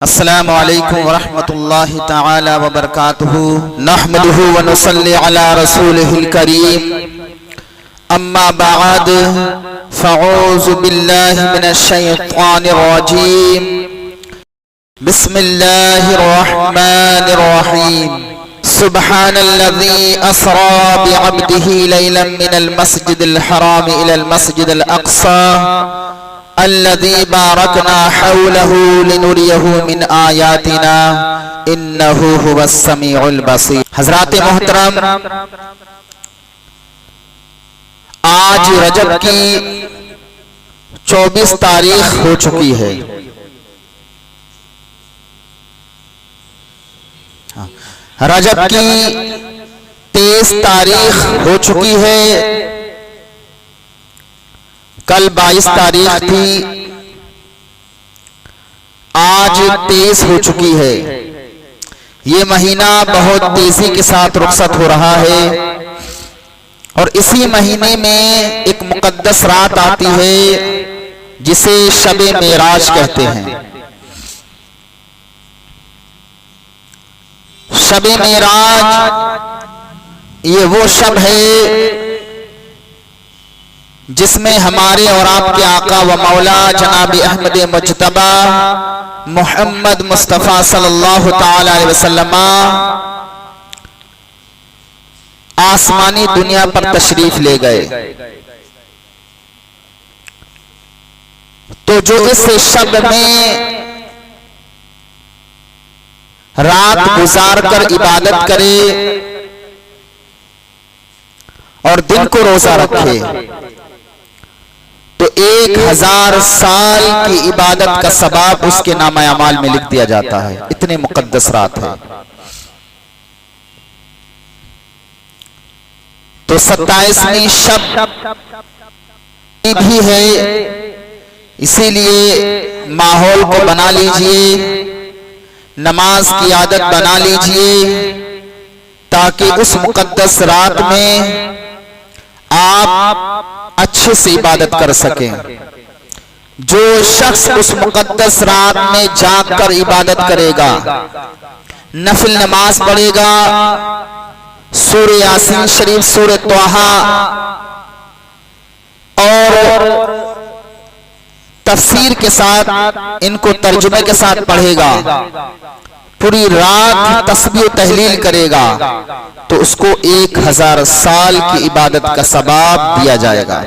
अस्सलामु अलैकुम वरहमतुल्लाहि तआला व बरकातुहू नहमदुहु व नुसल्ली अला रसूलिहिल करीम अम्मा बअद फअऊज़ु बिल्लाहि मिनश शैतानिर रजीम बिस्मिल्लाहिर रहमानिर रहीम सुब्हानल्लज़ी अस्रा बिअब्दिही लैलन मिनल मस्जिदिल हराम इलल मस्जिदिल अक़सा अल्लज़ी बारकना हौलहू लिनुरियहू मिन आयातिना इन्नहू हुवस समीउल बसीर। हज़रात मोहतरम, आज रजब की 24 तारीख हो चुकी है। रजब की 23 तारीख हो चुकी है। कल 22 तारीख थी, आज 23 हो चुकी है। ये महीना बहुत तेजी के साथ रुखसत हो रहा है और इसी महीने में एक मुकद्दस रात आती है जिसे शब-ए मेराज कहते हैं। शब-ए मेराज ये वो शब है जिसमें हमारे और आपके आका व मौला जनाब अहमद मुज्तबा मोहम्मद मुस्तफ़ा सल्लल्लाहु ताला अलैहि वसल्लम आसमानी दुनिया पर तशरीफ ले गए। तो जो इस शब में रात गुजार कर इबादत करे और दिन को रोजा रखे तो 1000 साल की इबादत का सवाब उसके नामा अमाल में लिख दिया जाता है। इतनी मुकद्दस रात है। तो 27वीं शब भी है, इसीलिए माहौल को बना लीजिए, नमाज की आदत बना लीजिए ताकि उस मुकद्दस रात में आप अच्छे से इबादत कर सकें। जो शख्स उस मुकद्दस रात में जागकर इबादत करेगा, नफिल नमाज पढ़ेगा, सूरह यासीन शरीफ, सूरह तौहा और तफसीर के साथ इनको तर्जुमे के साथ पढ़ेगा, पूरी रात तस्बीह तहलील करेगा तो उसको 1000 साल की इबादत का सवाब दिया जाएगा।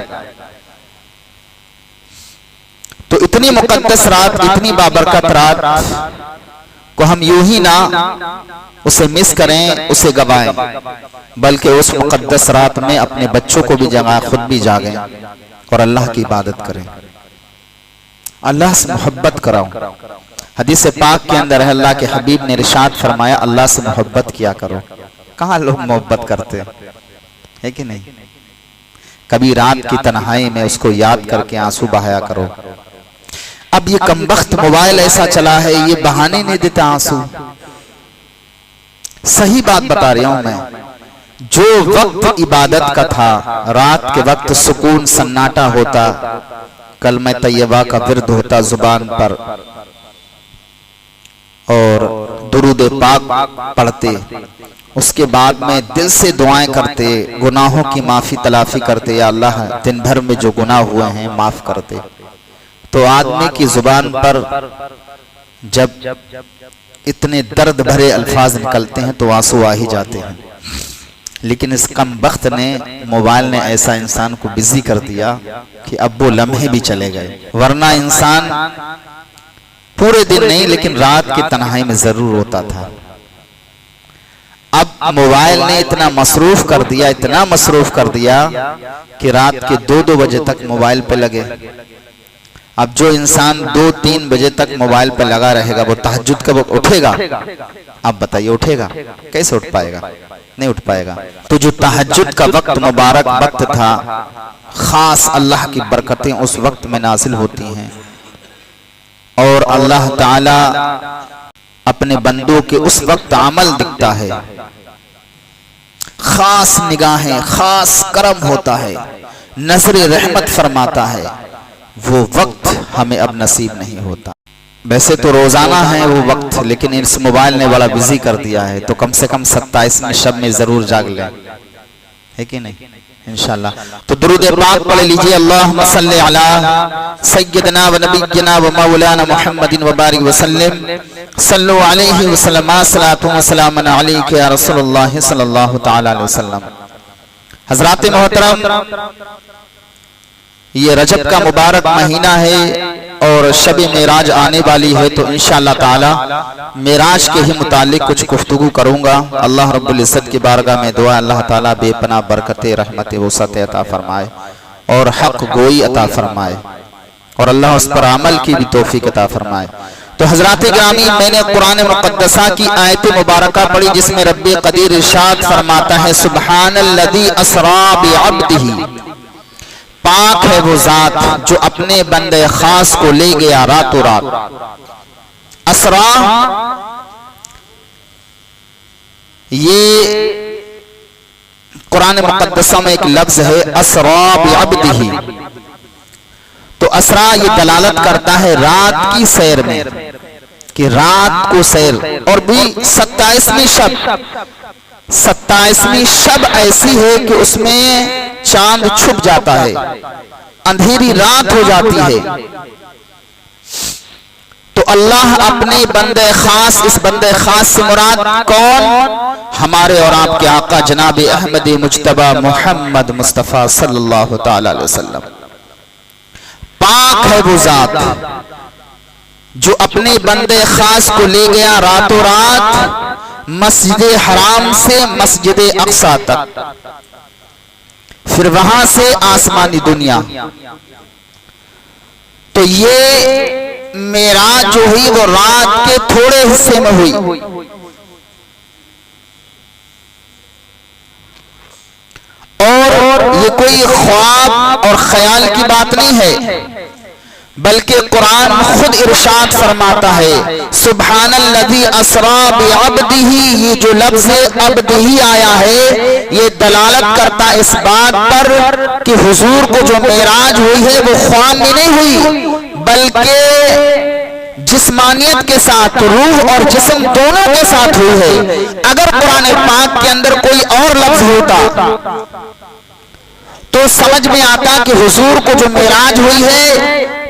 तो इतनी मुकद्दस रात, इतनी बाबरकत रात को हम यूं ही ना उसे मिस करें, उसे गवाएं, बल्कि उस मुकद्दस रात में अपने बच्चों को भी जगाएं, खुद भी जागें और अल्लाह की इबादत करें, अल्लाह से मोहब्बत कराओ। हदीस पाक के अंदर है, अल्लाह के हबीब ने इरशाद फरमाया, अल्लाह से मोहब्बत किया करो। कहाँ लोग मोहब्बत करते हैं कि नहीं? कभी रात की तन्हाई में उसको याद करके आंसू बहाया करो। अब ये कमबख्त मोबाइल ऐसा चला है, ये बहाने नहीं देता आंसू। सही बात बता रहा हूं मैं। जो वक्त इबादत का था, रात के वक्त सुकून सन्नाटा होता, कलमे तैयबा का विर्द होता जुबान पर और दुरूद पाक पढ़ते, उसके बाद में दिल से दुआएं करते, गुनाहों की माफी तलाफी करते, या अल्लाह दिन भर में जो गुनाह हुए हैं माफ करते। तो आदमी की जुबान पर जब इतने दर्द भरे अल्फाज निकलते हैं तो आंसू आ ही जाते हैं। लेकिन इस कमबख्त ने, मोबाइल ने ऐसा इंसान को बिजी कर दिया कि अब वो लम्हे भी चले गए। वरना इंसान पूरे दिन नहीं लेकिन रात की तन्हाई में जरूर होता था। अब मोबाइल ने इतना मसरूफ कर दिया, इतना मसरूफ कर दिया कि रात के 2-2 बजे तक मोबाइल पे लगे। अब जो इंसान 2-3 बजे तक मोबाइल पे लगा रहेगा वो तहज्जुद कब उठेगा? आप बताइए, उठेगा? कैसे उठ पाएगा? नहीं उठ पाएगा। तो जो तहज्जुद का वक्त मुबारक वक्त था, खास अल्लाह की बरकतें उस वक्त में नाजिल होती हैं और अल्लाह ताला अपने बंदों के उस वक्त अमल दिखता है, खास निगाहें, खास करम होता है, नजर रहमत फरमाता है। वो वक्त हमें अब नसीब नहीं होता। वैसे तो रोजाना है वो वक्त, लेकिन इस मोबाइल ने बड़ा बिजी कर दिया है, तो कम से कम 27वें शब में जरूर जाग लें, है कि नहीं, इंशाल्लाह। तो दुरूद पाक पढ़ लीजिए, अल्लाहुम्मा सल्ली अला सय्यदना व नबिय्यना व मौलाना मुहम्मदिन व बारिक वसल्लम सल्लु अलैहि वसल्लम सलातु व सलामुन अलैका या रसूलुल्लाह सल्लल्लाहु तआला अलैहि वसल्लम। हज़रात मोहतरम, ये रजब का मुबारक महीना है और शब मेराज आने वाली है, तो इंशाअल्लाह ताला मेराज के ही मुतालिक कुछ गुफ्तगू करूंगा। अल्लाह रब्बुल इज्जत की बारगाह में दुआ, अल्लाह ताला बेपनाह बरकतें, रहमतें, वसअत अता फरमाए और हक गोई अता फरमाए और अल्लाह उस पर अमल की भी तौफीक अता फरमाए। तो हज़रात गिरामी, मैंने कुरान मुक़द्दसा की आयत मुबारका पढ़ी जिसमें रब्बे क़दीर इरशाद फरमाता है, सुब्हानल्लज़ी अस्रा बिअब्दिही, पाक है वो जात जो अपने बंदे खास को ले गया रातों रात। असरा ये कुरान मुक़द्दसा में एक लफ्ज है, असरा बिअब्दिही। तो असरा ये दलालत करता है रात की सैर में, कि रात को सैर, और भी 27वीं शब, 27वीं शब ऐसी है कि उसमें चांद छुप जाता है, अंधेरी रात हो जाती है। तो अल्लाह अपने बंदे खास, इस बंदे खास से मुराद कौन? हमारे और आपके आका जनाब अहमद मुज्तबा मोहम्मद मुस्तफ़ा सल्लल्लाहु तआला अलैहि वसल्लम। पाक है वो जात जो अपने बंदे खास को ले गया रातों रात मस्जिद हराम से मस्जिद अक्सा तक, फिर वहां से आसमानी दुनिया। तो ये मेराज जो हुई वो रात के थोड़े हिस्से में हुई, और ये कोई ख्वाब और ख्याल की बात नहीं है, बल्कि कुरान खुद इरशाद फरमाता है, सुब्हानल्लज़ी अस्रा बिअब्दिही। ये जो लफ्ज़ अब्दिही आया है ये दलालत करता है इस बात पर कि हुजूर को जो मेराज हुई है वो ख्वाब में नहीं हुई, बल्कि जिस्मानियत के साथ, रूह और जिस्म दोनों के साथ हुई है। अगर कुरान पाक के अंदर कोई और लफ्ज़ होता तो समझ में आता कि हुजूर को जो मेराज हुई है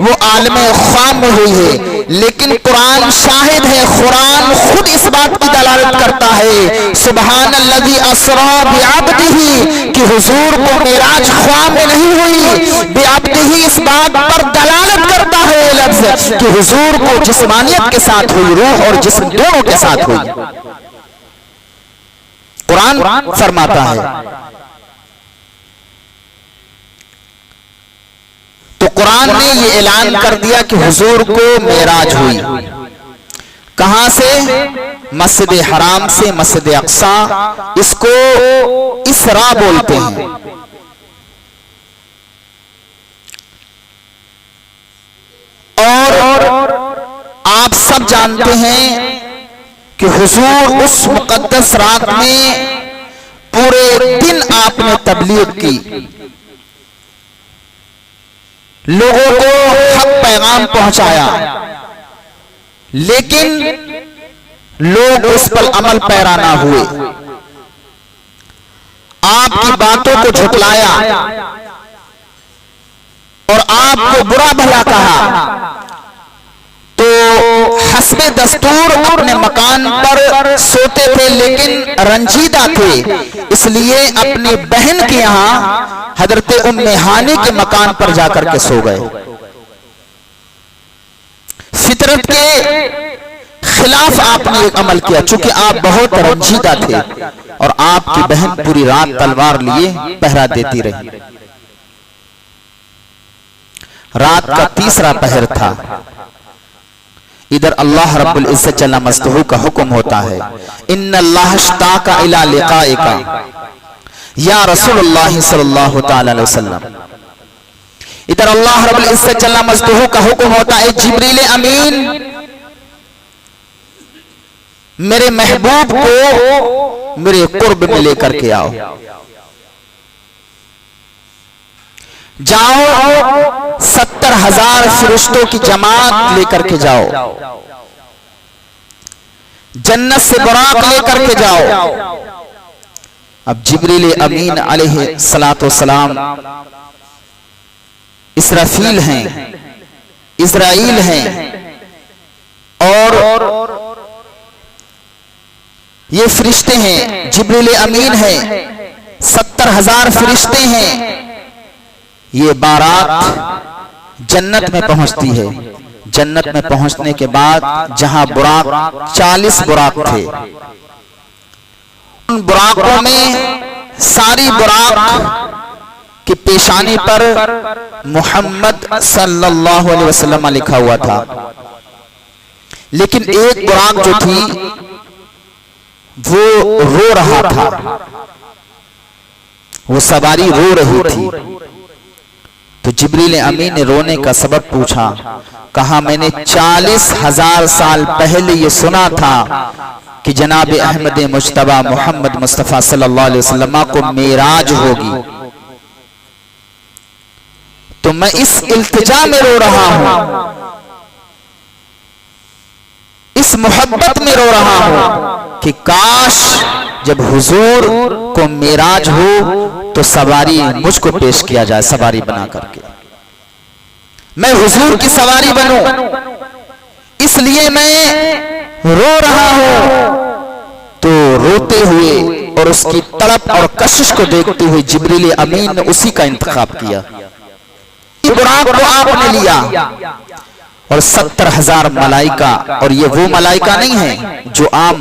वो आलमे ख्वाब में हुई है, लेकिन कुरान शाहिद है, कुरान खुद इस बात की दलालत करता है, सुब्हानल्लज़ी अस्रा बिअब्दिही, कि हुजूर को मेराज ख्वाब में नहीं हुई। बिअब्दिही इस बात पर दलालत करता है लफ्ज़ कि हुजूर को जिस्मानियत के साथ हुई, रूह और जिस्म दोनों के साथ हुई। कुरान फरमाता है। तो कुरान ने ये ऐलान कर दिया कि हुजूर को मेराज हुई। कहां से? मस्जिद हराम से मस्जिद अक्सा। इसको इसरा बोलते हैं। और आप सब जानते हैं कि हुजूर उस मुकद्दस रात में पूरे दिन आपने तबलीग की, लोगों को हक पैगाम पहुंचाया, लेकिन लोग उस पर अमल पैरा ना हुए, आपकी बातों को झुटलाया और आपको बुरा भला कहा। तो हस्बे दस्तूर अपने मकान पर सोते थे, लेकिन रंजीदा थे, इसलिए अपनी बहन के यहां हजरत उम्मे हानी के मकान पर जाकर के सो गए। फितरत के खिलाफ आपने एक अमल किया, चूंकि आप बहुत रंजीदा थे और आपकी बहन पूरी रात तलवार लिए पहरा देती रही। रात का तीसरा पहर था। इधर अल्लाह रब्बुल इज्जत जल्ल मस्तहू का हुक्म होता है, इन्नल्लाह इश्ताका इला लिकाइका या रसूलुल्लाह सल्लल्लाहु तआला अलैहि वसल्लम। इधर अल्लाह रब्बुल इज्जत जल्ल मस्तहू का हुक्म होता है, जिब्रील अमीन मेरे महबूब को मेरे कुर्ब में लेकर के आओ, जाओ 70,000 फरिश्तों की जमात लेकर के जाओ, जन्नत से बुराक लेकर के जाओ। अब जिब्रील अमीन अलैहिस्सलातु वस्सलाम इसराफील हैं, इज़राइल हैं, और ये फरिश्ते हैं। जिब्रील अमीन है, 70,000 फरिश्ते हैं। ये बारात जन्नत में पहुंचती है। जन्नत में पहुंचने के बाद जहां बुराक 40 बुराक थे, उन बुराकों में सारी बुराक की पेशानी पर मोहम्मद सल्लल्लाहु अलैहि वसल्लम लिखा हुआ था। लेकिन एक बुराक जो थी वो रो रहा था, वो सवारी रो रही थी। तो जिब्रील अमीन ने रोने का सबब पूछा। कहा, मैंने 40,000 साल पहले ये सुना था कि जनाब अहमद मुज्तबा मोहम्मद मुस्तफ़ा सल्लल्लाहु अलैहि वसल्लम को मेराज होगी, तो मैं इस इल्तिजा में रो रहा हूं, इस मोहब्बत में रो रहा हूं कि काश जब हुजूर को मेराज हो तो सवारी मुझको पेश किया जाए, सवारी बना करके मैं हुजूर की सवारी बनूं, इसलिए मैं रो रहा हूं। तो रोते हुए और उसकी तड़प और कशिश को देखते हुए जिब्रील अमीन ने उसी का इंतखाब किया। बुराक को आपने लिया और 70,000 मलाइका, और ये वो मलाइका नहीं है जो आम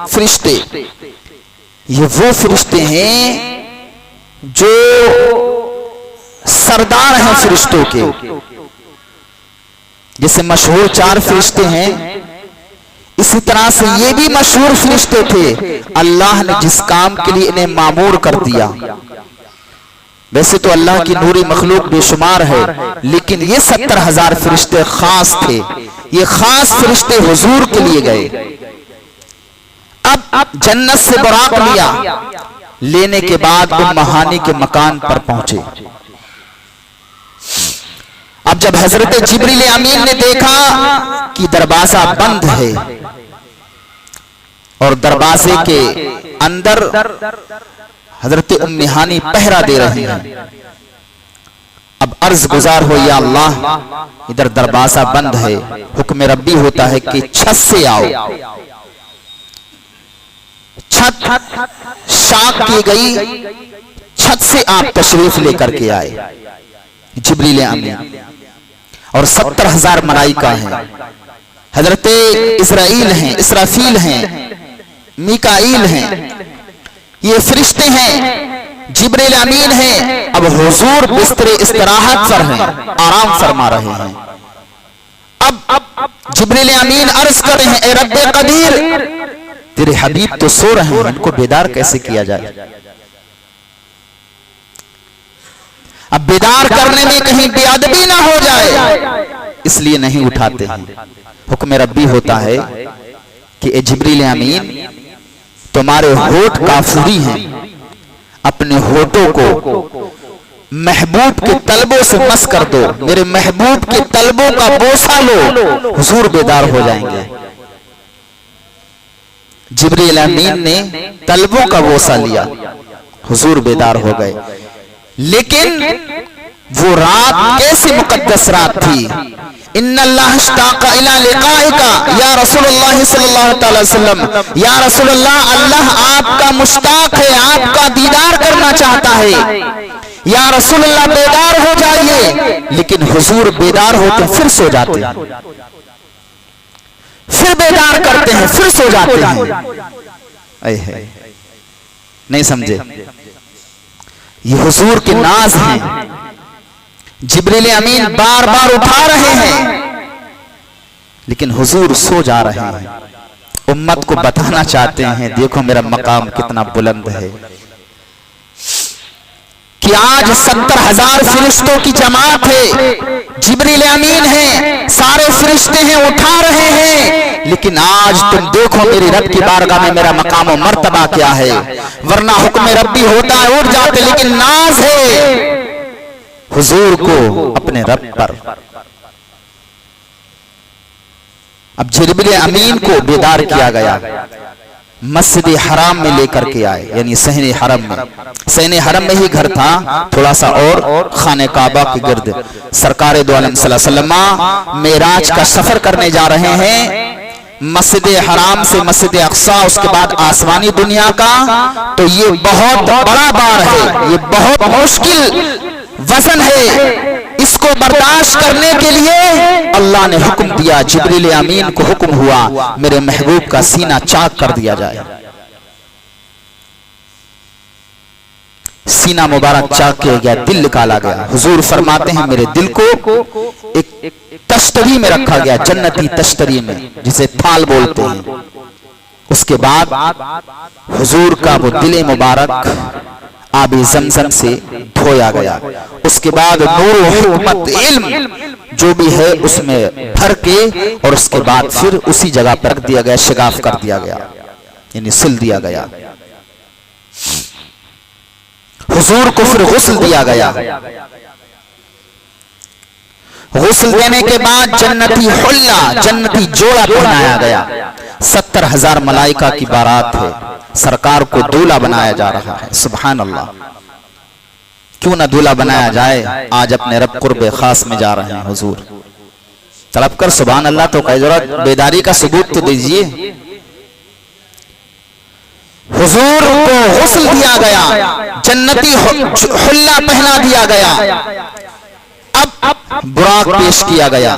फरिश्ते, ये वो फरिश्ते हैं जो सरदार हैं फरिश्तों के। जैसे मशहूर 4 फरिश्ते हैं, इसी तरह से ये भी मशहूर फरिश्ते थे। अल्लाह ने जिस काम के लिए इन्हें मामूर कर दिया, वैसे तो अल्लाह की नूरी मखलूक बेशुमार है, लेकिन ये 70,000 फरिश्ते खास थे। ये खास फरिश्ते हुजूर के लिए गए। अब जन्नत से बुराक लिया, लेने के बाद वो महानी के मकान पर पहुंचे। अब जब हजरत जिब्रील अमीन ने देखा कि दरवाजा बंद है और दरवाजे के अंदर हजरत उम्मे हानी पहरा दे रही हैं, अब अर्ज गुजार हो, या अल्लाह इधर दरवाजा बंद है, हुक्म रब्बी होता है कि छत से आओ। छत शाक की गई, छत से आप तशरीफ लेकर के आए जिब्रील अमीन, और 70,000 मलाइका हैं। हजरत इज़राइल हैं, इसराफील हैं, मीकाईल हैं, ये फरिश्ते हैं, जिब्रील अमीन हैं। अब हुजूर बिस्तरे इस्तराहत पर हैं, आराम फरमा रहे हैं। अब जिब्रील अमीन अर्ज कर रहे हैं, ए रब्बे कदीर, तेरे हबीब तो सो रहे हैं, इनको बेदार कैसे किया जाए? अब बेदार करने में कहीं बेअदबी ना हो जाए, इसलिए नहीं उठाते हैं। हुक्म रब्बी होता है कि ए जिब्रील अमीन, तुम्हारे होठ काफूरी हैं, अपने होठों को महबूब के तलबों से मस कर दो, मेरे महबूब के तलबों का बोसा लो, हुजूर बेदार हो जाएंगे। जिब्रील अमीन ने तलबों का बोसा लिया, हुजूर बेदार हो गए। लेकिन वो रात कैसी मुकद्दस रात थी। इन्नल्लाह इश्ताक़ा इला लिक़ाइका या रसूलुल्लाह सल्लल्लाहु अलैहि वसल्लम, या रसूलुल्लाह, अल्लाह आपका मुश्ताक है, आपका दीदार करना चाहता है। या रसूलुल्लाह बेदार हो जाइए। लेकिन हुजूर बेदार होते फिर सो जाते हैं, फिर बेदार करते हैं, फिर सो जाते हैं। नहीं समझे? ये हुजूर के नाज हैं। जिब्रील अमीन बार बार उठा रहे हैं, लेकिन हुजूर सो जा रहे हैं। उम्मत को बताना चाहते हैं, देखो मेरा मकाम कितना बुलंद है, कि आज 70,000 फरिश्तों की जमात है, जिब्रील अमीन है, सारे फरिश्ते हैं, उठा रहे हैं। लेकिन आज तुम देखो मेरी रब की बारगाह में मेरा मकाम और मर्तबा क्या है। वरना हुक्म रब्बी होता है उठ जाते, लेकिन नाज है, हुजूर को अपने रब पर। अब जिब्रील अमीन को बेदार किया गया, मस्जिद हराम में लेकर के आए, यानी सहने हरम में। सहने हरम में ही घर था, थोड़ा सा और खाने काबा के गिर्द। सरकार दो आलम सल्लल्लाहु अलैहि वसल्लम मेराज का सफर करने जा रहे हैं, मस्जिद हराम से मस्जिद अक्सा, उसके बाद आसमानी दुनिया का। तो ये बहुत बड़ा बार है, ये बहुत मुश्किल वजन है। इसको बर्दाश्त करने के लिए अल्लाह ने हुक्म दिया, जिब्रील अमीन को हुक्म हुआ मेरे महबूब का सीना चाक कर दिया जाए। सीना मुबारक चाक किया गया, दिल निकाला गया। हुजूर फरमाते हैं मेरे दिल को एक तश्तरी में रखा गया, जन्नती तश्तरी में, जिसे थाल बोलते हैं। उसके बाद हुजूर का वो दिल मुबारक आबे ज़मज़म से धोया गया। उसके बाद नूर हिकमत इल्म जो भी है उसमें भर के, और उसके बाद फिर उसी जगह पर रख दिया गया, शिगाफ कर दिया गया, यानी सिल दिया गया। हुजूर को फिर गुस्ल दिया गया। गुस्ल देने के बाद जन्नती हुल्ला, जन्नती जोड़ा पहनाया गया। 70,000 मलाइका की बारात है, सरकार को दूल्हा बनाया जा रहा है। सुभान अल्लाह, क्यों ना दूल्हा बनाया जाए। आज अपने रब कुर्बे खास में जा रहे हैं हुजूर, तड़प कर सुभान अल्लाह तो कई जरूरत, बेदारी का सबूत तो दीजिए। हुजूर को गुस्ल दिया गया, जन्नती हुल्ला पहना दिया गया। अब बुराक पेश किया गया,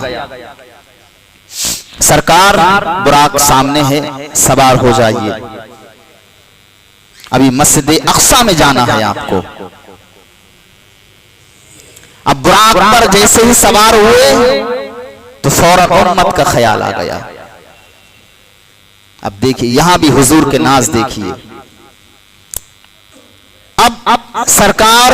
सरकार बुराक सामने है, सवार हो जाइए, अभी मस्जिद अक्सा में जाना है आपको। अब बुराक पर जैसे ही सवार हुए तो फौरन उम्मत का ख्याल आ गया। अब देखिए यहां भी हुजूर के नाज देखिए। अब सरकार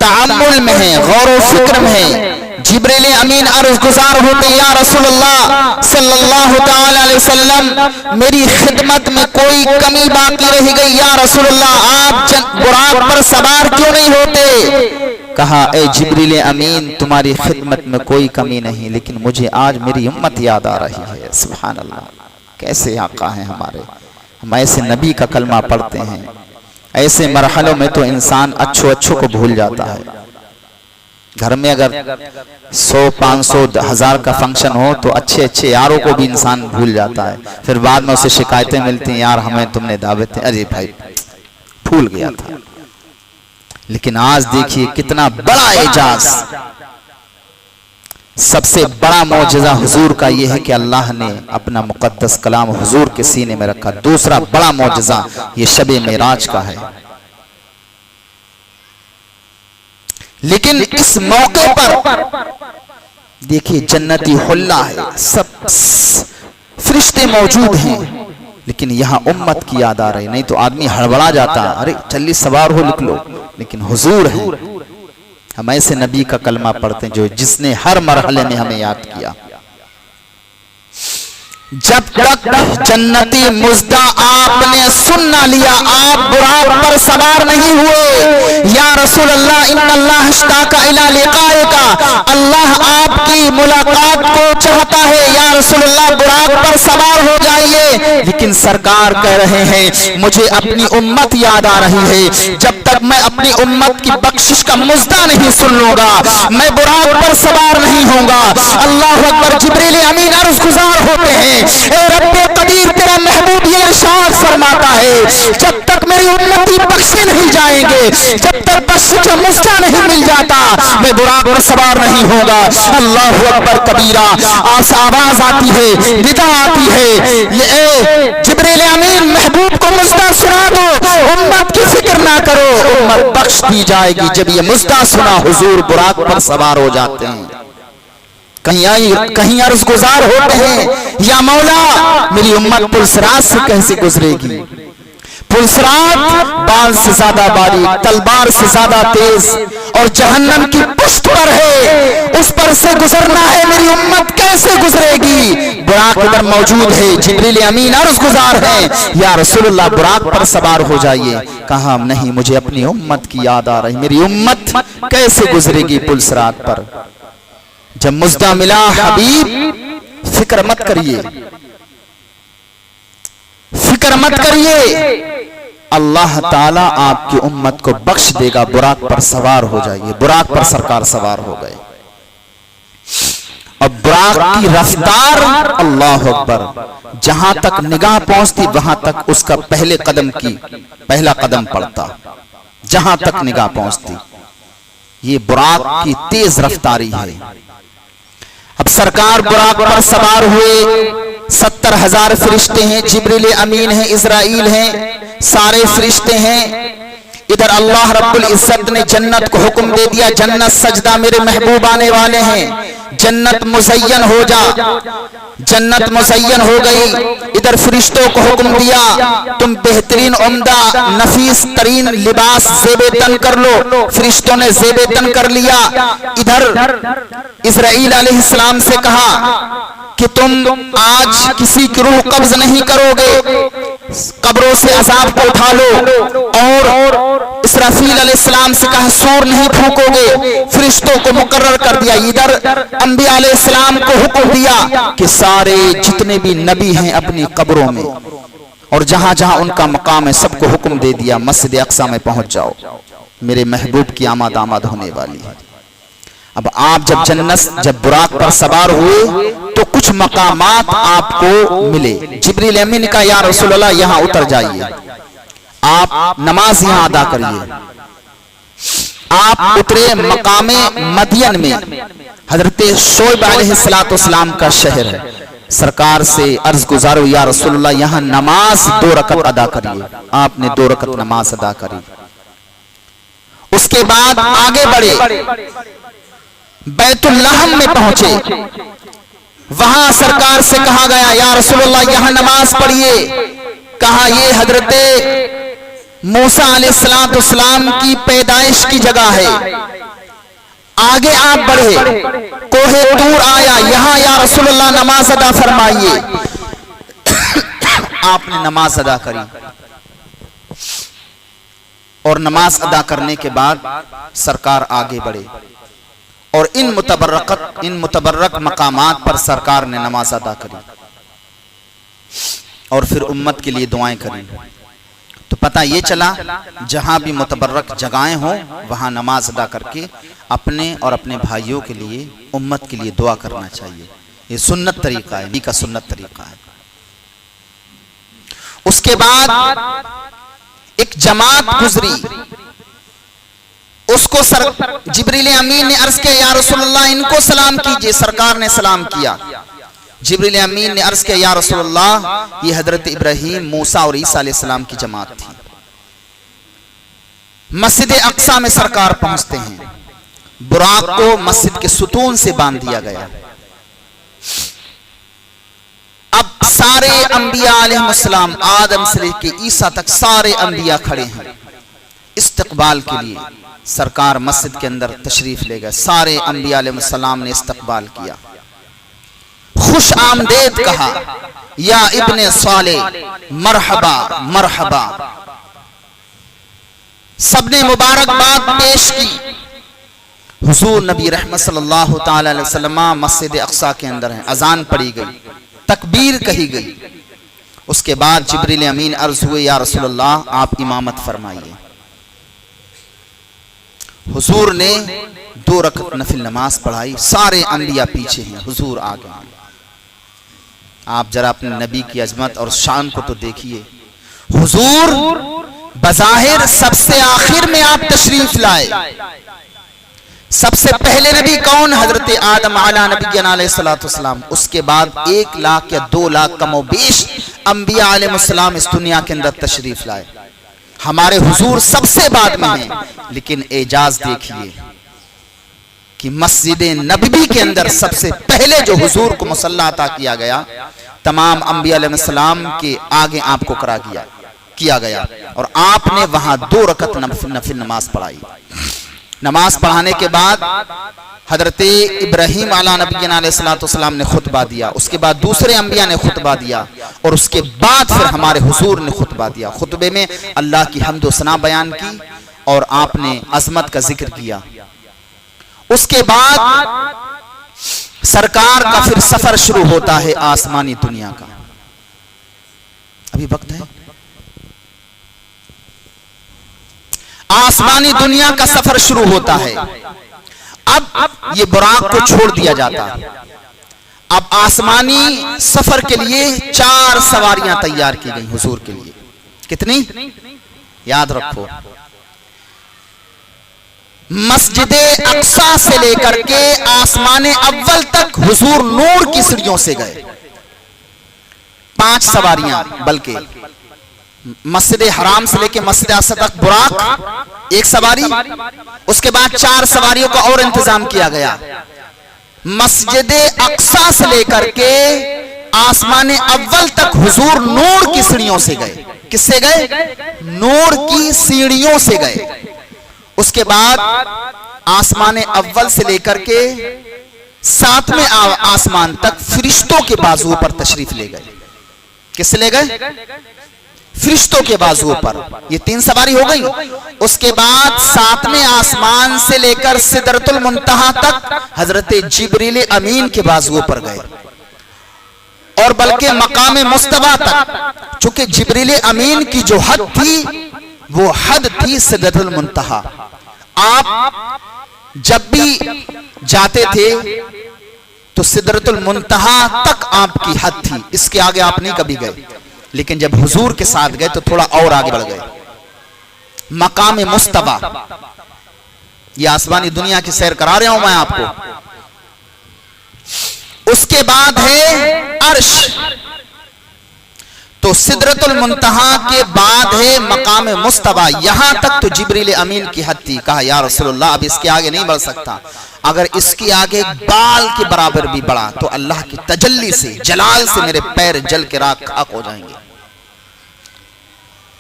तामुल में है, गौर व फिक्र में है। जिब्रील अमीन अर्ज गुजार होते, या रसूलुल्लाह सल्लल्लाहु तआला अलैहि वसल्लम मेरी खिदमत में कोई कमी बाकी रह गई, या रसूलुल्लाह आप बुराक पर सवार क्यों नहीं होते। कहा ए जिब्रील अमीन तुम्हारी खिदमत में कोई कमी नहीं, लेकिन मुझे आज मेरी उम्मत याद आ रही है। सुभान अल्लाह, कैसे आका हैं हमारे, हम ऐसे नबी का कलमा पढ़ते हैं। ऐसे मरहलों में तो इंसान अच्छों को भूल जाता है। घर में अगर 100, 500, 1000 का फंक्शन हो तो अच्छे यारों को भी इंसान भूल जाता है। फिर बाद में उसे शिकायतें मिलती हैं, यार हमें तुमने दावतें, अरे भाई भूल गया था। लेकिन आज देखिए कितना बड़ा एजाज, सबसे बड़ा मौजज़ा हुजूर का यह है कि अल्लाह ने अपना मुकद्दस कलाम हुजूर के सीने में रखा। दूसरा बड़ा मौजज़ा ये शबे मेराज का है। लेकिन इस मौके पर देखिए जन्नती हुल्ला है, सब फरिश्ते मौजूद हैं, लेकिन यहां उम्मत की याद आ रही। नहीं तो आदमी हड़बड़ा जाता, अरे जल्दी सवार हो निकलो। लेकिन हुजूर है, हम ऐसे नबी का कलमा पढ़ते हैं जो जिसने हर मरहले में हमें याद किया। जब तक जन्नती मुज्दा आपने सुन ना लिया, आप बुराक पर सवार नहीं हुए। या रसूल अल्लाह इन्नल्लाह इश्ताका इला लिकाइका, अल्लाह आपकी मुलाकात को चाहता है। या रसूल अल्लाह बुराक पर सवार हो जाइए। लेकिन सरकार कह रहे हैं मुझे अपनी उम्मत याद आ रही है। जब तक मैं अपनी उम्मत की बख्शिश का मुज्दा नहीं सुन लूंगा, मैं बुराक पर सवार नहीं होऊंगा। अल्लाह अकबर। जिब्रील अमीन अर्ज गुजार होते हैं, ए रब्बे कदीर तेरा महबूब ये इरशाद फरमाता है, जब तक मेरी उम्मती बख्शे नहीं जाएंगे, जब तक बख्शिश का मुस्ता नहीं मिल जाता, मैं बुराक पर सवार नहीं होगा। अल्लाह अकबर कबीरा। आवाज आती है, निदा आती है, ये जिब्रील अमीन महबूब को मुस्ता सुना दो, उम्मत की फिक्र ना करो, उम्मत बख्श दी जाएगी। जब ये मुस्ता सुना हुजूर बुराक पर सवार हो जाते हैं। कहीं अर्ज गुजार होते हैं, या मौला मेरी उम्मत पुलसरात से कैसे गुजरेगी। पुलसरात बाल से ज्यादा बारीक, तलवार से ज्यादा तेज, और जहन्नम की पुष्ट पर है, उस पर से गुजरना है, मेरी उम्मत कैसे गुजरेगी? बुराक इधर मौजूद है, जिब्रील अमीन अर्ज गुजार है, या रसूलुल्लाह बुराक पर सवार हो जाइए। कहा नहीं, मुझे अपनी उम्मत की याद आ रही, मेरी उम्मत कैसे गुजरेगी पुल सिरात पर। जब मुज्दा मिला हबीब, फिक्र मत करिए, फिक्र मत करिए, अल्लाह ताला आपकी उम्मत को बख्श देगा। बुराक पर सवार हो जाइए। बुराक पर सरकार सवार हो गए। अब बुराक की रफ्तार, अल्लाह अकबर, जहां तक निगाह पहुंचती वहां तक उसका पहला कदम पड़ता, जहां तक निगाह पहुंचती। ये बुराक की तेज रफ्तारी है। अब सरकार बुराक पर सवार हुए, 70,000 फरिश्ते हैं, जिब्रील अमीन हैं, इज़राइल हैं, सारे फरिश्ते हैं। इधर अल्लाह रब्बुल इज्जत ने जन्नत को हुक्म दे दिया, जन्नत सजदा मेरे महबूब आने वाले हैं, जन्नत मुज़य्यन हो जा। जन्नत मुज़य्यन हो गई। इधर फरिश्तों को हुक्म दिया, तुम बेहतरीन उम्दा नफीस तरीन लिबास ज़ेबे तन कर लो। फरिश्तों ने ज़ेबे तन कर लिया। इधर इस्राईल अलैहिस्सलाम से कहा कि तुम आज किसी की रूह कब्ज नहीं करोगे, कब्रों से अजाब को उठा लो। और इसराफील अलैहिस्सलाम से कहा सूर नहीं फूकोगे। फरिश्तों को मुकर्रर कर दिया। इधर अंबिया अलैहिस्सलाम को हुक्म दिया कि सारे जितने भी नबी हैं अपनी कब्रों में, और जहां जहां उनका मकाम है सबको हुक्म दे दिया, मस्जिद अक्सा में पहुंच जाओ, मेरे महबूब की आमद होने वाली है। अब आप जब बुराक पर सवार हुए तो कुछ मकामात आपको मिले। जिब्रील अमीन का या रसूलल्लाह यहां उतर जाइए, आप नमाज यहां अदा करिए। आप उतरे मकामे मदियन में, हजरत शोएब अलैहिस्सलाम का शहर है। सरकार से अर्ज गुजारो या रसूलल्लाह यहां नमाज 2 रकत अदा करिए। आपने 2 रकत नमाज अदा करी। उसके बाद आगे बढ़े, बैतुल लहम में पहुंचे। वहां सरकार से कहा गया या रसूलल्लाह यहां नमाज पढ़िए। कहा यह हजरत मूसा अलैहिस्सलाम की पैदाइश की जगह है। आगे आप बढ़े, कोहे तूर आया, यहां या रसूलल्लाह नमाज अदा फरमाइए। आपने नमाज अदा करी, और नमाज अदा करने के बाद सरकार आगे बढ़े, और इन मुतबर्रक मकामात पर सरकार ने नमाज अदा करी, और फिर उम्मत के लिए दुआएं करी। तो पता ये चला जहां भी मुतबर्रक जगहें हों वहां नमाज अदा करके अपने और अपने भाइयों के लिए, उम्मत के लिए दुआ करना चाहिए। ये सुन्नत तरीका है, नबी का सुन्नत तरीका है। उसके बाद एक जमात गुजरी, उसको जिब्रील अमीन ने अर्ज किया या रसूलल्लाह इनको सलाम कीजिए। सरकार ने सलाम किया। जिब्रील अमीन ने अर्ज किया या रसूलल्लाह ये हजरत इब्राहीम, मूसा और ईसा अलैहिस्सलाम की जमात थी। मस्जिद अक्सा में सरकार पहुंचते हैं। बुराक को मस्जिद के सुतून से बांध दिया गया। अब सारे अंबिया अलैहिस्सलाम, आदम से लेकर ईसा तक सारे अंबिया खड़े हैं इस्तकबाल के लिए। सरकार मस्जिद के अंदर तशरीफ ले गए। सारे अंबिया अलैहिस्सलाम ने इस्तकबाल किया, खुश आमदेद कहा, या इब्ने साले मरहबा मरहबा। सबने मुबारकबाद पेश की। हुजूर नबी रहमत सल्लल्लाहु ताला अलैहि वसल्लम मस्जिद अक्सा के अंदर हैं। अजान पढ़ी गई, तकबीर कही गई। उसके बाद जिब्रील अमीन अर्ज हुए या रसूलल्लाह आप इमामत फरमाइए। हुजूर ने 2 रकत नफिल नमाज पढ़ाई। सारे अंबिया पीछे हैं, हुजूर आगे हैं। आप जरा अपने नबी की अजमत और शान को तो देखिए। हुजूर बज़ाहिर सबसे आखिर में आप तशरीफ लाए। सबसे पहले नबी कौन? हजरत आदम आला नबीना अलैहिस्सलातु वस्सलाम। उसके बाद 1 लाख या 2 लाख कमोबेश अंबिया अलैहिस्सलाम इस दुनिया के अंदर तशरीफ लाए। हमारे हुजूर सबसे बाद में हैं। लेकिन एजाज देखिए कि मस्जिद नबवी के अंदर सबसे पहले जो हुजूर को मुसल्ला अता किया गया, तमाम अंबिया अलैहिस्सलाम के आगे आपको करा किया गया, और आपने वहां 2 रकत नफिल नमाज पढ़ाई। नमाज पढ़ाने के बाद हजरत इब्राहीम अला नबीना अलैहिस्सलाम ने खुतबा दिया, उसके बाद दूसरे अंबिया ने खुतबा दिया और उसके बाद फिर हमारे हुजूर ने खुतबा दिया। खुतबे में अल्लाह की हम्द व सना बयान की और आपने अजमत का जिक्र किया। उसके बाद सरकार का फिर सफर शुरू होता है आसमानी दुनिया का। अभी वक्त है, आसमानी दुनिया का सफर शुरू होता है। अब ये बुराक को छोड़ दिया जाता है। अब आसमानी सफर के लिए 4 सवारियां तैयार की गई हुजूर के लिए। कितनी? याद रखो, मस्जिदे अक्सा से लेकर के आसमाने अव्वल तक हुजूर नूर की सीढ़ियों से गए। 5 सवारियां, बल्कि मस्जिद हराम से लेकर मस्जिद अक्सा तक बुराक 1 सवारी, उसके बाद 4 सवारियों का और इंतजाम किया गया। मस्जिद अक्सा से लेकर के आसमान अव्वल तक हुजूर नूर की सीढ़ियों से गए। किससे गए? नूर की सीढ़ियों से गए। उसके बाद आसमान अव्वल से लेकर के 7वें आसमान तक फरिश्तों के बाजुओं पर तशरीफ ले गए। किससे ले गए? फरिश्तों के बाजुओं पर। ये 3 सवारी हो गई। उसके बाद 7वें आसमान से लेकर सिदरतुल मुंतहा तक हजरत जिब्रील अमीन के बाजुओं पर गए, और बल्कि मकाम मुस्तफा तक, चूंकि जिब्रील अमीन की जो हद थी वो हद थी सिदरतुल मुंतहा। आप जब भी जाते थे तो सिदरतुल मुंतहा तक आपकी हद थी, इसके आगे आप नहीं कभी गए। लेकिन जब हुजूर के साथ गए तो थोड़ा और आगे बढ़ गए। मकाम मुस्तफा, ये आसमानी दुनिया की सैर करा रहा हूं मैं आपको। उसके बाद है अर्श, तो सिदरतुल मुंतहा के बाद है मकाम मुस्तफा। यहां तक तो जिब्रील अमीन की हद थी। कहा या रसूलुल्लाह अब इसके आगे नहीं बढ़ सकता। अगर इसके आगे बाल के बराबर भी बढ़ा तो अल्लाह की तजल्ली से, जलाल से मेरे पैर जल के राख खाक हो जाएंगे।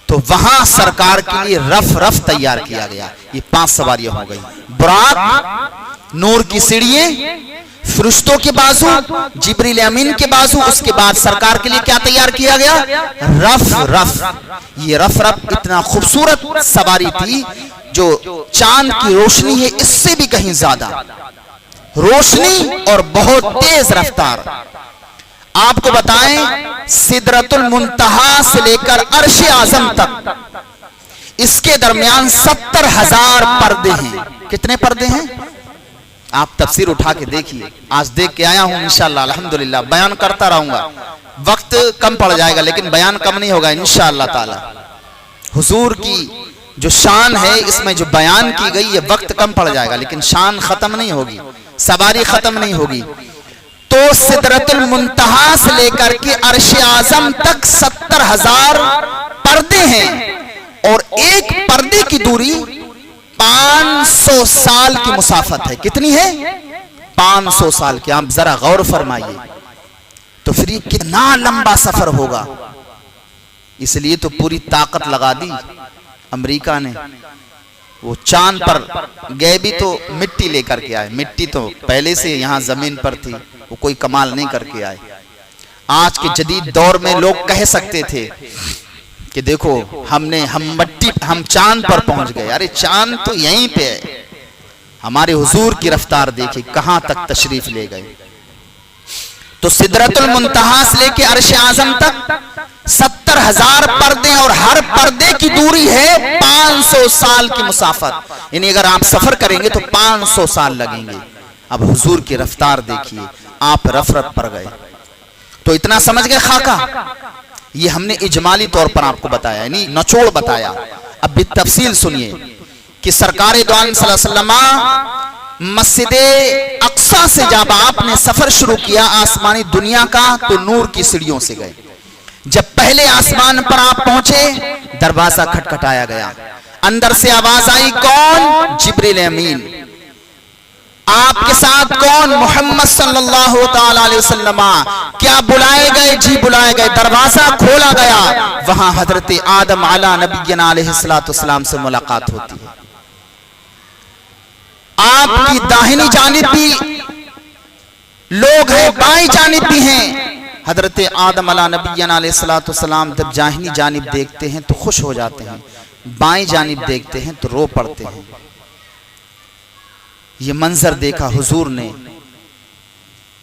तो वहां सरकार के लिए रफ रफ तैयार किया गया। ये 5 सवारियां हो गई। बुराक, नूर की सीढ़ियां, फरिश्तों के बाजू, जिब्रील अमीन के बाजू। उसके बाद सरकार के लिए क्या तैयार किया गया? Rough rough. ये रफ रफ इतना खूबसूरत सवारी थी जो चांद की रोशनी है इससे भी कहीं ज्यादा रोशनी और बहुत तेज रफ्तार। आपको बताएं, सिदरतुल मुंतहा से लेकर अर्श आजम तक इसके दरमियान 70,000 पर्दे हैं। कितने पर्दे हैं? आप तफसीर उठा के देखिए। आज देख के आया हूं, इंशाअल्लाह अल्हम्दुलिल्लाह बयान करता रहूंगा। वक्त कम पड़ जाएगा लेकिन बयान कम नहीं होगा इंशाअल्लाह ताला। हुजूर की जो शान है इसमें जो बयान की गई है, वक्त कम पड़ जाएगा लेकिन शान खत्म नहीं होगी, सवारी खत्म नहीं होगी। तो सिदरतुल मुंतहा से लेकर के अर्श आजम तक 70,000 पर्दे हैं और एक पर्दे की दूरी 500 साल की मुसाफत है। कितनी है? 500 साल की। आप जरा गौर फरमाइए तो फिर ये कितना लंबा सफर होगा। इसलिए तो पूरी ताकत लगा दी अमेरिका ने। वो चांद पर गए भी तो मिट्टी लेकर के आए। मिट्टी तो पहले से यहां जमीन पर थी, वो कोई कमाल नहीं करके आए। आज के जदीद दौर में लोग कह सकते थे कि देखो हम चांद पर पहुंच गए। अरे चांद तो यहीं पे है। हमारे हुजूर की रफ्तार देखिए कहां तक तशरीफ ले गए। तो सिदरतुल मुंतहा से लेके अर्श आजम तक 70,000 पर्दे और हर पर्दे की दूरी है 500 साल की मुसाफत। यानी अगर आप सफर करेंगे तो 500 साल लगेंगे। अब हुजूर की रफ्तार देखिए, आप रफ रफ पर गए। तो इतना समझ गए खाका। ये हमने इजमाली तौर पर आपको बताया, यानी नचोड़ बताया। अब भी तफसील सुनिए कि सरकार दो आलम सल्लल्लाहु अलैहि वसल्लम मस्जिद अक्सा से जब आपने सफर शुरू किया आसमानी दुनिया का, तो नूर की सीढ़ियों से गए। जब पहले आसमान पर आप पहुंचे, दरवाजा खटखटाया गया। अंदर से आवाज आई, कौन? जिब्रील अमीन। आपके साथ कौन? मोहम्मद सल्लल्लाहु ताला अलैहि वसल्लम। क्या बुलाए गए? जी बुलाए गए। दरवाजा खोला गया। वहां हजरत आदम अला नबीना अलैहिस्सलातु वस्सलाम से मुलाकात होती है। आपकी दाहिनी जानिब भी लोग हैं, बाईं जानिब भी हैं। हजरत आदम नबीना अलैहिस्सलातु वस्सलाम जब दाहिनी जानिब देखते हैं तो खुश हो जाते हैं, बाईं जानिब देखते हैं तो रो पड़ते हैं। ये मंजर देखा हुजूर ने।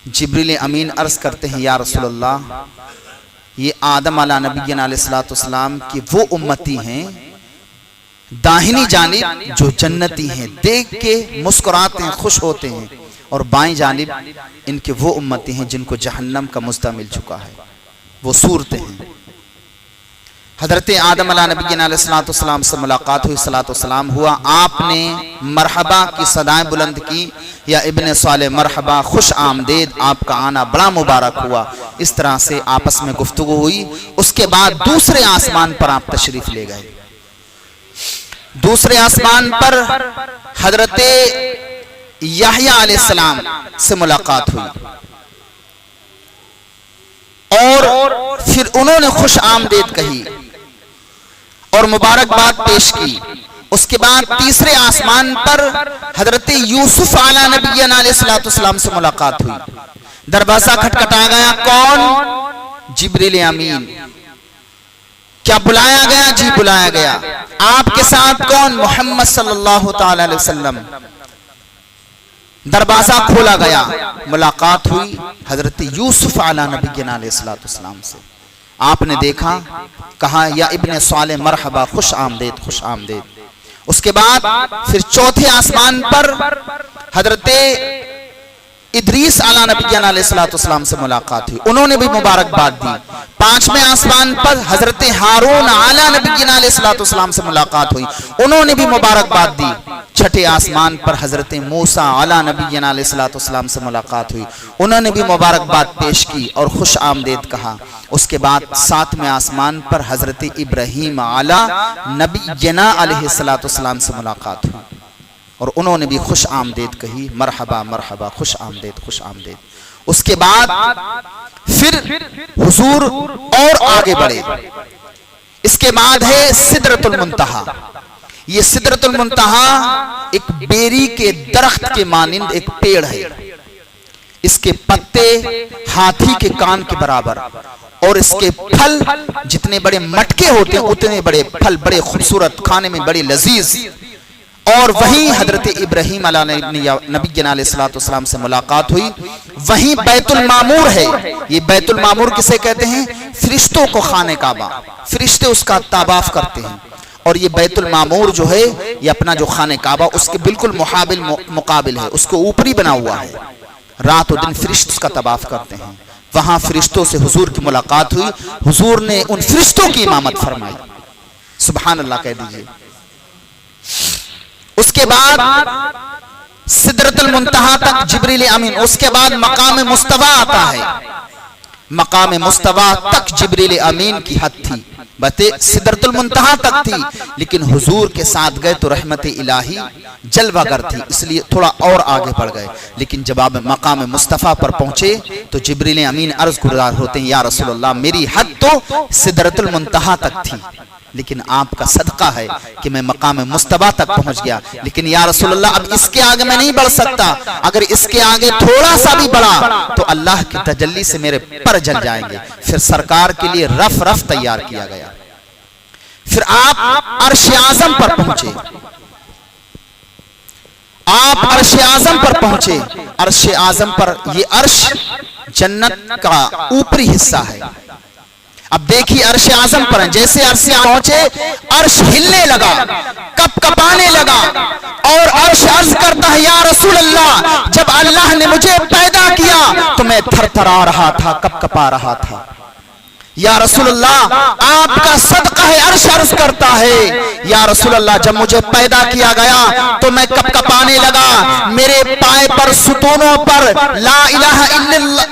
जिब्रील अमीन अर्ज करते हैं, या रसूलल्लाह, ये आदम नबीना अलैहिस्सलातु वस्सलाम की वो उम्मती हैं दाहिनी जानिब जो जन्नती हैं, देख के मुस्कुराते हैं, खुश होते हैं, और बाईं जानिब इनके वो उम्मती हैं जिनको जहन्नम का मुज्जा मिल चुका है। वो सूरतें हैं। हजरत आदम नबीना अलैहिस्सलातु वस्सलाम से मुलाकात हुई, सलातो सलाम हुआ। आपने मरहबा की सदाएं बुलंद की, या इब्ने साले मरहबा, खुश आमदेद, आपका आना बड़ा मुबारक हुआ। इस तरह से आपस में गुफ्तगू हुई। उसके बाद दूसरे आसमान पर आप तशरीफ ले गए। दूसरे आसमान पर हजरत याहया अलैहिस्सलाम से मुलाकात हुई और फिर उन्होंने खुश आमदेद कही और मुबारकबाद पेश की। उसके बाद तीसरे आसमान पर हजरत यूसुफ नबीना अलैहिस्सलातु वस्सलाम से मुलाकात हुई। दरवाजा खटखटाया गया, कौन? जिब्रील अमीन। क्या बुलाया गया? जी बुलाया गया। आपके साथ कौन? मोहम्मद सल्लल्लाहु तआला अलैहि वसल्लम। दरवाजा खोला गया, मुलाकात हुई हजरत यूसुफ नबीना अलैहिस्सलातु वस्सलाम से। आपने देखा, कहा, या इब्ने साले मरहबा, खुश आमदेद, खुश आमदेद। उसके बाद फिर चौथे आसमान पर हजरत इदरीस नबीना अलैहिस्सलातु वस्सलाम से मुलाकात हुई, उन्होंने भी मुबारकबाद दी। पांचवें आसमान पर हजरत हारून नबीना अलैहिस्सलातु वस्सलाम से मुलाकात हुई, उन्होंने भी मुबारकबाद दी। छठे आसमान पर हजरत मूसा नबीना अलैहिस्सलातु वस्सलाम से मुलाकात हुई, उन्होंने भी मुबारकबाद पेश की और खुश आमदेद कहा। उसके बाद सातवें आसमान पर हजरत इब्राहीम नबीना अलैहिस्सलातु वस्सलाम से मुलाकात हुई और उन्होंने भी खुश आमदेद कही, मरहबा मरहबा, खुश आमदेद, खुश आमदेद। उसके बाद फिर हुजूर और आगे बढ़े। इसके बाद है सिदरतुल मुंतहा। ये सिदरतुल मुंतहा एक बेरी के दरख्त के मानिंद एक पेड़ है। इसके पत्ते हाथी के कान के बराबर और इसके फल जितने बड़े मटके होते हैं उतने बड़े फल, बड़े खूबसूरत, खाने में बड़े लजीज। और वहीं हजरत इब्राहीम नबीना अलैहिस्सलातु वस्सलाम से मुलाकात हुई। वहीं बैतुल मामूर है। ये बैतुल मामूर किसे कहते हैं? फरिश्तों को खाने काबा, फरिश्ते उसका तावाफ करते हैं। और ये बैतुल मामूर जो है, ये अपना जो खाने काबा उसके बिल्कुल मुकाबिल है, उसको ऊपरी बना हुआ है। रात और दिन फरिश्ते उसका तवाफ करते हैं। वहां फरिश्तों से हुजूर की मुलाकात हुई। हुजूर ने उन फरिश्तों की इमामत फरमाई। सुभान अल्लाह कह दीजिए। उसके बाद सिदरतुल मुंतहा तक जिब्रील अमीन। उसके बाद मकाम मुस्तवा आता है। मकाम मुस्तवा तक जिब्रील अमीन की हद थी, बते सिदरतुल मुंतहा तक थी, लेकिन हुजूर के साथ गए तो रहमत इलाही जलवागर थी, इसलिए थोड़ा और आगे बढ़ गए। लेकिन जब आप मकाम मुस्तफ़ा पर पहुंचे तो जिब्रील अमीन अर्ज गुजार होते हैं, या रसूलल्लाह, मेरी हद तो सिदरतुल मुंतहा तक थी, लेकिन आपका सदका है कि मैं मकाम मुस्तफा तक पहुंच गया। लेकिन या रसूलल्लाह, अब इसके आगे मैं नहीं बढ़ सकता। अगर इसके आगे थोड़ा सा भी बढ़ा तो अल्लाह की तजल्ली से मेरे पर जल जाएंगे। फिर सरकार के लिए रफ रफ तैयार किया गया। फिर आप अर्श आजम पर पहुंचे। आप अर्श आजम पर पहुंचे। अर्श आजम पर, ये अर्श जन्नत का ऊपरी हिस्सा है। अब देखिए अर्श आजम पर हैं, जैसे अर्श पहुंचे अर्श हिलने लगा, कपकपाने लगा और अर्श अर्ज करता है, या रसूल अल्लाह, जब अल्लाह ने मुझे पैदा किया तो मैं थरथरा रहा था, कपकपा रहा था। या रसूल अल्लाह, आपका सदका है। अर्श अर्ज करता है, या रसूल अल्लाह, जब मुझे पैदा किया गया तो मैं कपकपाने लगा। मेरे पाए पर, सुतूनों पर ला इलाहा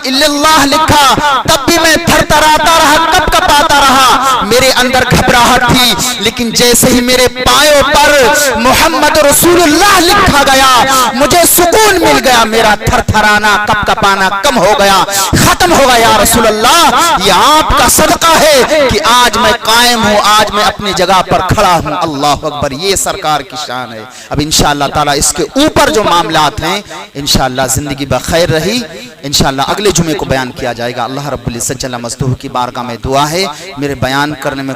इल्लल्लाह लिखा, तब भी मैं थरथराता रहा, कपकपाता रहा। मेरे अंदर घबराहट थी, लेकिन जैसे ही मेरे पायों पर मोहम्मद रसूलुल्लाह लिखा गया, मुझे सुकून मिल गया, मेरा थरथराना कपकपाना कम हो गया, खत्म हो गया। या रसूल अल्लाह, ये आपका सदका है कि आज मैं कायम हूँ, आज मैं अपनी जगह पर खड़ा हूँ। अल्लाह अकबर, ये सरकार की शान है। अब इंशाअल्लाह ताला इसके ऊपर जो मामलात हैं, इंशाअल्लाह जिंदगी बखैर रही, इंशाअल्लाह अगले जुमे को बयान किया जाएगा। अल्लाह रब्बुल इज्जत जल्ल मजदूह की बारगाह में दुआ है, मेरे बयान करने में